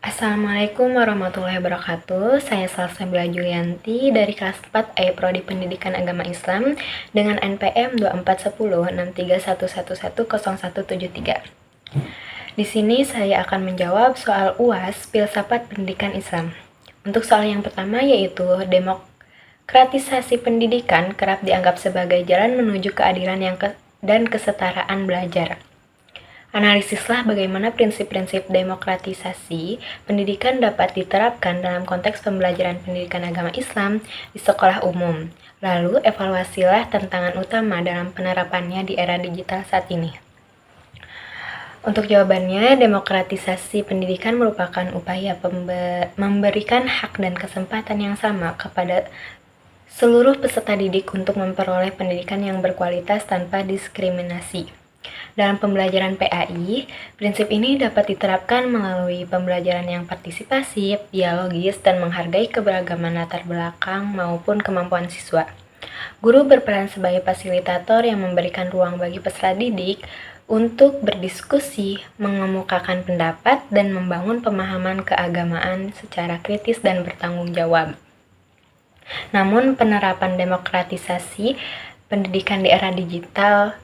Assalamualaikum warahmatullahi wabarakatuh. Saya Salsabila Julianti dari kelas 4 Prodi Pendidikan Agama Islam dengan NPM 24106311110173. Di sini saya akan menjawab soal UAS Filsafat Pendidikan Islam. Untuk soal yang pertama yaitu demokratisasi pendidikan kerap dianggap sebagai jalan menuju keadilan dan kesetaraan belajar. Analisislah bagaimana prinsip-prinsip demokratisasi pendidikan dapat diterapkan dalam konteks pembelajaran pendidikan agama Islam di sekolah umum. Lalu, evaluasilah tantangan utama dalam penerapannya di era digital saat ini. Untuk jawabannya, demokratisasi pendidikan merupakan upaya memberikan hak dan kesempatan yang sama kepada seluruh peserta didik untuk memperoleh pendidikan yang berkualitas tanpa diskriminasi. Dalam pembelajaran PAI, prinsip ini dapat diterapkan melalui pembelajaran yang partisipasif, dialogis, dan menghargai keberagaman latar belakang maupun kemampuan siswa. Guru berperan sebagai fasilitator yang memberikan ruang bagi peserta didik untuk berdiskusi, mengemukakan pendapat, dan membangun pemahaman keagamaan secara kritis dan bertanggung jawab. Namun, penerapan demokratisasi pendidikan di era digital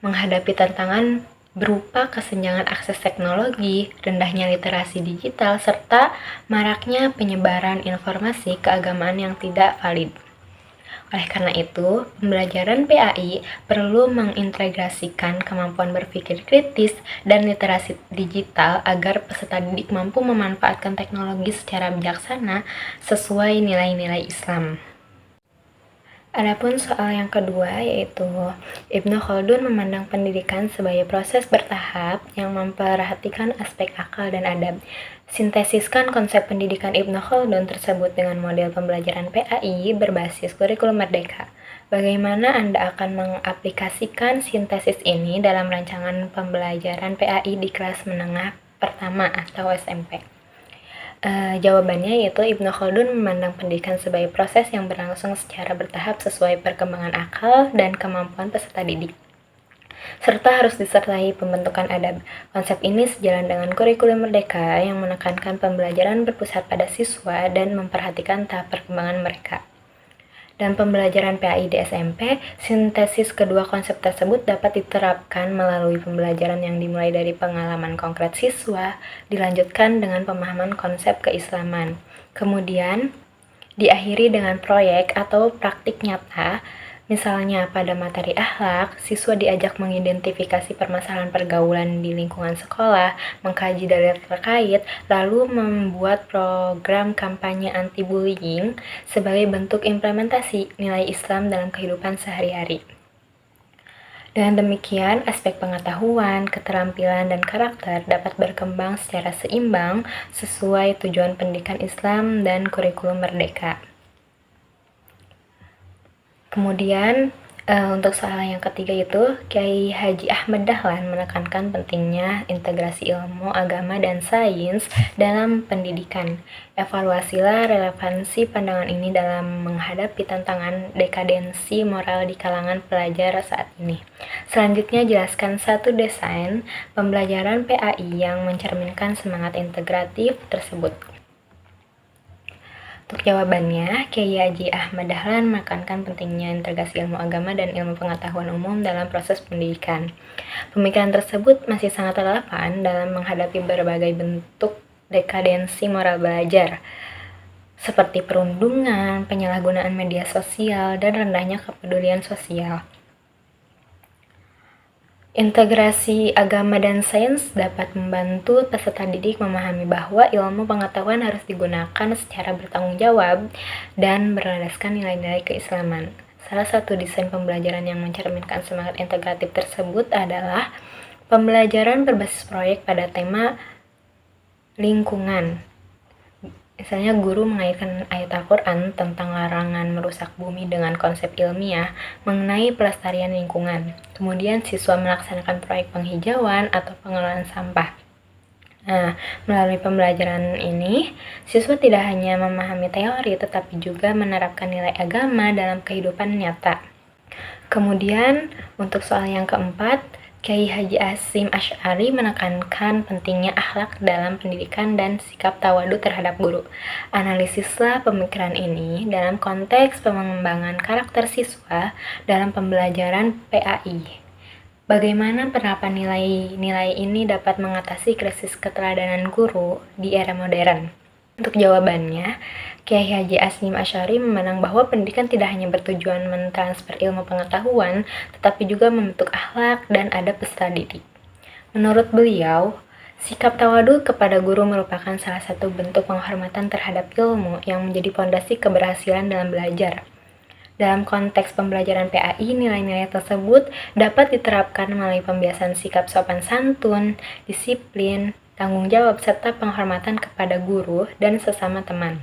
menghadapi tantangan berupa kesenjangan akses teknologi, rendahnya literasi digital, serta maraknya penyebaran informasi keagamaan yang tidak valid. Oleh karena itu, pembelajaran PAI perlu mengintegrasikan kemampuan berpikir kritis dan literasi digital agar peserta didik mampu memanfaatkan teknologi secara bijaksana sesuai nilai-nilai Islam. Adapun soal yang kedua yaitu Ibnu Khaldun memandang pendidikan sebagai proses bertahap yang memperhatikan aspek akal dan adab. Sintesiskan konsep pendidikan Ibnu Khaldun tersebut dengan model pembelajaran PAI berbasis kurikulum merdeka. Bagaimana Anda akan mengaplikasikan sintesis ini dalam rancangan pembelajaran PAI di kelas menengah pertama atau SMP? Jawabannya yaitu Ibnu Khaldun memandang pendidikan sebagai proses yang berlangsung secara bertahap sesuai perkembangan akal dan kemampuan peserta didik, serta harus disertai pembentukan adab. Konsep ini sejalan dengan kurikulum merdeka yang menekankan pembelajaran berpusat pada siswa dan memperhatikan tahap perkembangan mereka. Dan pembelajaran PAI di SMP, sintesis kedua konsep tersebut dapat diterapkan melalui pembelajaran yang dimulai dari pengalaman konkret siswa, dilanjutkan dengan pemahaman konsep keislaman. Kemudian, diakhiri dengan proyek atau praktik nyata. Misalnya pada materi akhlak, siswa diajak mengidentifikasi permasalahan pergaulan di lingkungan sekolah, mengkaji dalil terkait, lalu membuat program kampanye anti-bullying sebagai bentuk implementasi nilai Islam dalam kehidupan sehari-hari. Dengan demikian, aspek pengetahuan, keterampilan, dan karakter dapat berkembang secara seimbang sesuai tujuan pendidikan Islam dan kurikulum merdeka. Kemudian untuk soal yang ketiga itu, Kiai Haji Ahmad Dahlan menekankan pentingnya integrasi ilmu, agama, dan sains dalam pendidikan. Evaluasilah relevansi pandangan ini dalam menghadapi tantangan dekadensi moral di kalangan pelajar saat ini. Selanjutnya, jelaskan satu desain pembelajaran PAI yang mencerminkan semangat integratif tersebut. Untuk jawabannya, Kiai Haji Ahmad Dahlan menekankan pentingnya integrasi ilmu agama dan ilmu pengetahuan umum dalam proses pendidikan. Pemikiran tersebut masih sangat relevan dalam menghadapi berbagai bentuk dekadensi moral belajar, seperti perundungan, penyalahgunaan media sosial, dan rendahnya kepedulian sosial. Integrasi agama dan sains dapat membantu peserta didik memahami bahwa ilmu pengetahuan harus digunakan secara bertanggung jawab dan berlandaskan nilai-nilai keislaman. Salah satu desain pembelajaran yang mencerminkan semangat integratif tersebut adalah pembelajaran berbasis proyek pada tema lingkungan. Misalnya guru mengaitkan ayat Al-Quran tentang larangan merusak bumi dengan konsep ilmiah mengenai pelestarian lingkungan. Kemudian siswa melaksanakan proyek penghijauan atau pengelolaan sampah. Nah, melalui pembelajaran ini, siswa tidak hanya memahami teori tetapi juga menerapkan nilai agama dalam kehidupan nyata. Kemudian, untuk soal yang keempat, Kiai Haji Hasyim Asy'ari menekankan pentingnya akhlak dalam pendidikan dan sikap tawadu terhadap guru. Analisislah pemikiran ini dalam konteks pengembangan karakter siswa dalam pembelajaran PAI. Bagaimana penerapan nilai-nilai ini dapat mengatasi krisis keteladanan guru di era modern? Untuk jawabannya, Kiai Haji Hasyim Asy'ari memandang bahwa pendidikan tidak hanya bertujuan mentransfer ilmu pengetahuan, tetapi juga membentuk akhlak dan adab peserta didik. Menurut beliau, sikap tawadu kepada guru merupakan salah satu bentuk penghormatan terhadap ilmu yang menjadi fondasi keberhasilan dalam belajar. Dalam konteks pembelajaran PAI, nilai-nilai tersebut dapat diterapkan melalui pembiasaan sikap sopan santun, disiplin, tanggung jawab, serta penghormatan kepada guru dan sesama teman.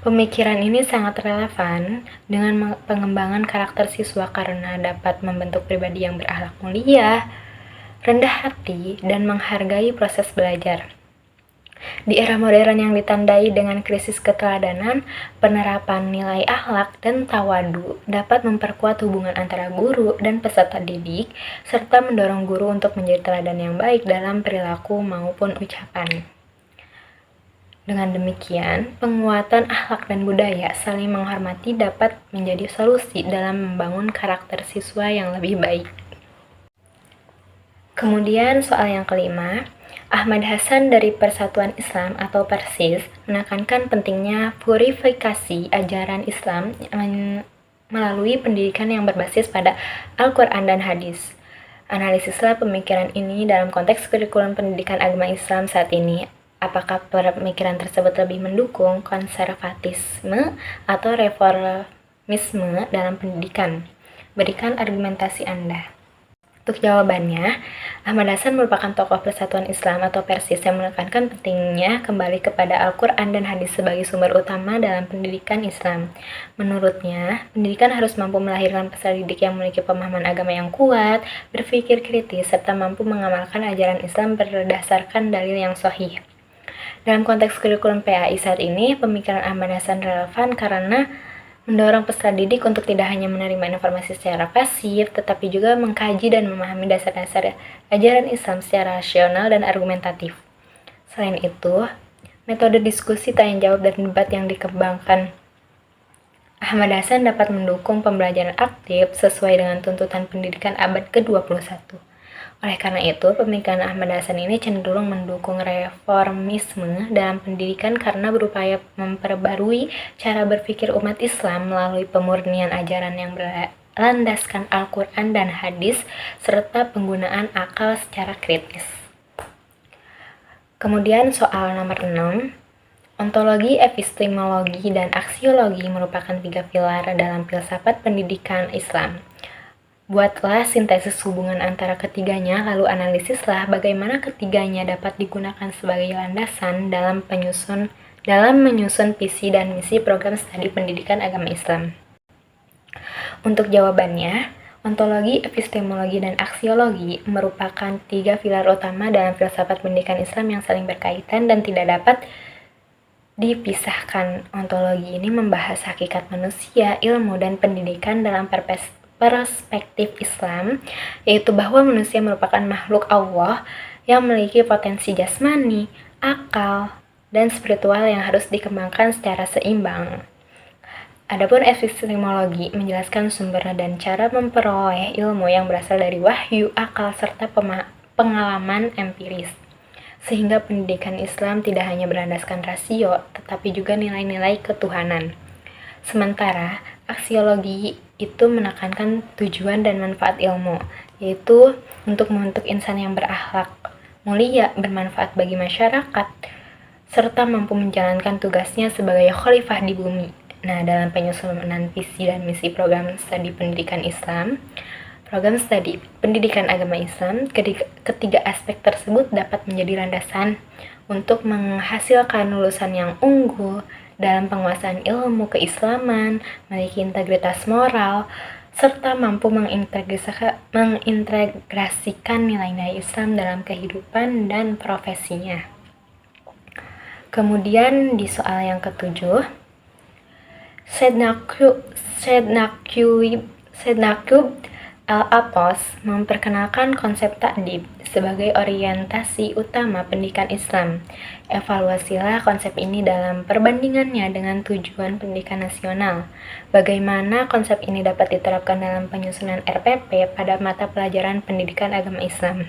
Pemikiran ini sangat relevan dengan pengembangan karakter siswa karena dapat membentuk pribadi yang berakhlak mulia, rendah hati, dan menghargai proses belajar. Di era modern yang ditandai dengan krisis keteladanan, penerapan nilai akhlak dan tawadu dapat memperkuat hubungan antara guru dan peserta didik, serta mendorong guru untuk menjadi teladan yang baik dalam perilaku maupun ucapan. Dengan demikian, penguatan akhlak dan budaya saling menghormati dapat menjadi solusi dalam membangun karakter siswa yang lebih baik. Kemudian soal yang kelima, Ahmad Hasan dari Persatuan Islam atau Persis menekankan pentingnya purifikasi ajaran Islam melalui pendidikan yang berbasis pada Al-Quran dan Hadis. Analisislah pemikiran ini dalam konteks kurikulum pendidikan agama Islam saat ini. Apakah pemikiran tersebut lebih mendukung konservatisme atau reformisme dalam pendidikan? Berikan argumentasi Anda. Untuk jawabannya, Ahmad Hasan merupakan tokoh Persatuan Islam atau Persis yang menekankan pentingnya kembali kepada Al-Quran dan Hadis sebagai sumber utama dalam pendidikan Islam. Menurutnya, pendidikan harus mampu melahirkan peserta didik yang memiliki pemahaman agama yang kuat, berpikir kritis, serta mampu mengamalkan ajaran Islam berdasarkan dalil yang sahih. Dalam konteks kurikulum PAI saat ini, pemikiran Ahmad Hasan relevan karena mendorong peserta didik untuk tidak hanya menerima informasi secara pasif, tetapi juga mengkaji dan memahami dasar-dasar ajaran Islam secara rasional dan argumentatif. Selain itu, metode diskusi, tanya jawab, dan debat yang dikembangkan Ahmad Hasan dapat mendukung pembelajaran aktif sesuai dengan tuntutan pendidikan abad ke-21. Oleh karena itu, pemikiran Ahmad Hasan ini cenderung mendukung reformisme dalam pendidikan karena berupaya memperbarui cara berpikir umat Islam melalui pemurnian ajaran yang berlandaskan Al-Quran dan Hadis serta penggunaan akal secara kritis. Kemudian soal nomor 6, ontologi, epistemologi, dan aksiologi merupakan 3 pilar dalam filsafat pendidikan Islam. Buatlah sintesis hubungan antara ketiganya, lalu analisislah bagaimana ketiganya dapat digunakan sebagai landasan dalam menyusun visi dan misi program studi pendidikan agama Islam. Untuk jawabannya, ontologi, epistemologi, dan aksiologi merupakan 3 pilar utama dalam filsafat pendidikan Islam yang saling berkaitan dan tidak dapat dipisahkan. Ontologi ini membahas hakikat manusia, ilmu, dan pendidikan dalam perspektif Islam, yaitu bahwa manusia merupakan makhluk Allah yang memiliki potensi jasmani, akal, dan spiritual yang harus dikembangkan secara seimbang. Adapun epistemologi menjelaskan sumber dan cara memperoleh ilmu yang berasal dari wahyu, akal, serta pengalaman empiris. Sehingga pendidikan Islam tidak hanya berlandaskan rasio, tetapi juga nilai-nilai ketuhanan. Sementara aksiologi itu menekankan tujuan dan manfaat ilmu, yaitu untuk membentuk insan yang berakhlak mulia, bermanfaat bagi masyarakat, serta mampu menjalankan tugasnya sebagai khalifah di bumi. Nah, dalam penyusunan visi dan misi program studi pendidikan Islam, program studi pendidikan agama Islam, ketiga aspek tersebut dapat menjadi landasan untuk menghasilkan lulusan yang unggul dalam penguasaan ilmu keislaman, memiliki integritas moral, serta mampu mengintegrasikan nilai-nilai Islam dalam kehidupan dan profesinya. Kemudian di soal yang ketujuh, Said Naqub Al-Atos memperkenalkan konsep ta'dib sebagai orientasi utama pendidikan Islam. Evaluasilah konsep ini dalam perbandingannya dengan tujuan pendidikan nasional. Bagaimana konsep ini dapat diterapkan dalam penyusunan RPP pada mata pelajaran pendidikan agama Islam?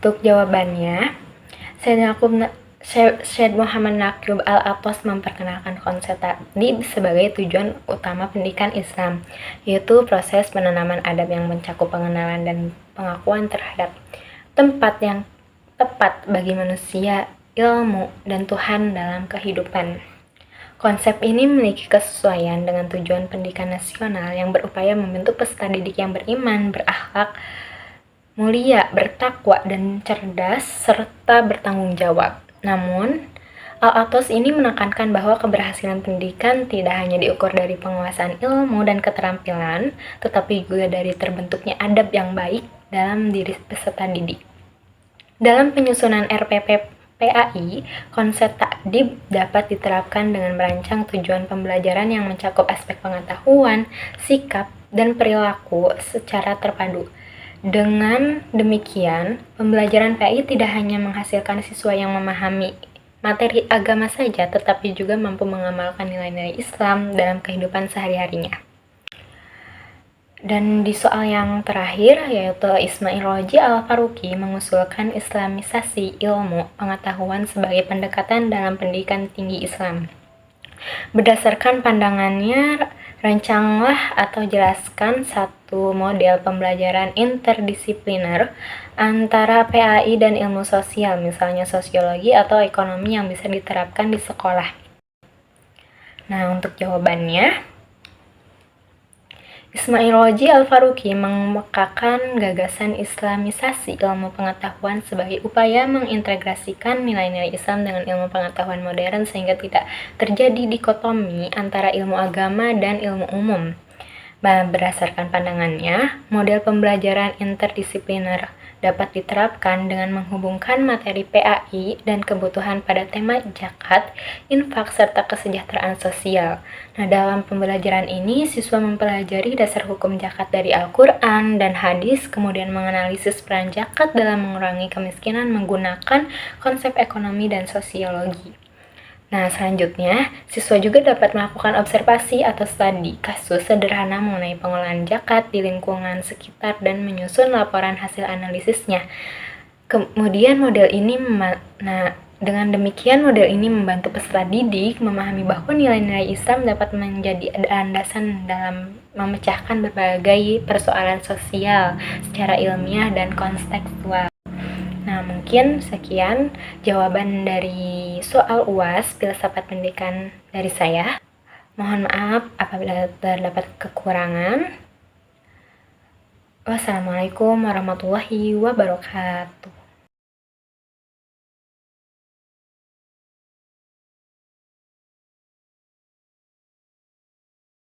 Untuk jawabannya, Syed Muhammad Naqib Al-Atos memperkenalkan konsep ta'dib sebagai tujuan utama pendidikan Islam, yaitu proses penanaman adab yang mencakup pengenalan dan pengakuan terhadap tempat yang tepat bagi manusia, ilmu, dan Tuhan dalam kehidupan. Konsep ini memiliki kesesuaian dengan tujuan pendidikan nasional yang berupaya membentuk peserta didik yang beriman, berakhlak, mulia, bertakwa, dan cerdas, serta bertanggung jawab. Namun, Al-Atos ini menekankan bahwa keberhasilan pendidikan tidak hanya diukur dari penguasaan ilmu dan keterampilan, tetapi juga dari terbentuknya adab yang baik dalam diri peserta didik. Dalam penyusunan RPP PAI, konsep ta'dib dapat diterapkan dengan merancang tujuan pembelajaran yang mencakup aspek pengetahuan, sikap, dan perilaku secara terpadu. Dengan demikian, pembelajaran PAI tidak hanya menghasilkan siswa yang memahami materi agama saja, tetapi juga mampu mengamalkan nilai-nilai Islam dalam kehidupan sehari-harinya. Dan di soal yang terakhir, yaitu Ismail Roji Al-Faruqi mengusulkan Islamisasi ilmu pengetahuan sebagai pendekatan dalam pendidikan tinggi Islam. Berdasarkan pandangannya, rancanglah atau jelaskan satu model pembelajaran interdisipliner antara PAI dan ilmu sosial, misalnya sosiologi atau ekonomi yang bisa diterapkan di sekolah. Nah, untuk jawabannya, Ismail Roji Al-Faruqi mengemukakan gagasan Islamisasi ilmu pengetahuan sebagai upaya mengintegrasikan nilai-nilai Islam dengan ilmu pengetahuan modern sehingga tidak terjadi dikotomi antara ilmu agama dan ilmu umum. Berdasarkan pandangannya, model pembelajaran interdisipliner dapat diterapkan dengan menghubungkan materi PAI dan kebutuhan pada tema zakat, infak, serta kesejahteraan sosial. Nah, dalam pembelajaran ini, siswa mempelajari dasar hukum zakat dari Al-Quran dan hadis, kemudian menganalisis peran zakat dalam mengurangi kemiskinan menggunakan konsep ekonomi dan sosiologi. Nah, selanjutnya, siswa juga dapat melakukan observasi atau studi kasus sederhana mengenai pengolahan zakat di lingkungan sekitar dan menyusun laporan hasil analisisnya. Kemudian dengan demikian model ini membantu peserta didik memahami bahwa nilai-nilai Islam dapat menjadi landasan dalam memecahkan berbagai persoalan sosial secara ilmiah dan kontekstual. Nah, mungkin sekian jawaban dari soal UAS Filsafat Pendidikan dari saya. Mohon maaf apabila terdapat kekurangan. Wassalamualaikum warahmatullahi wabarakatuh.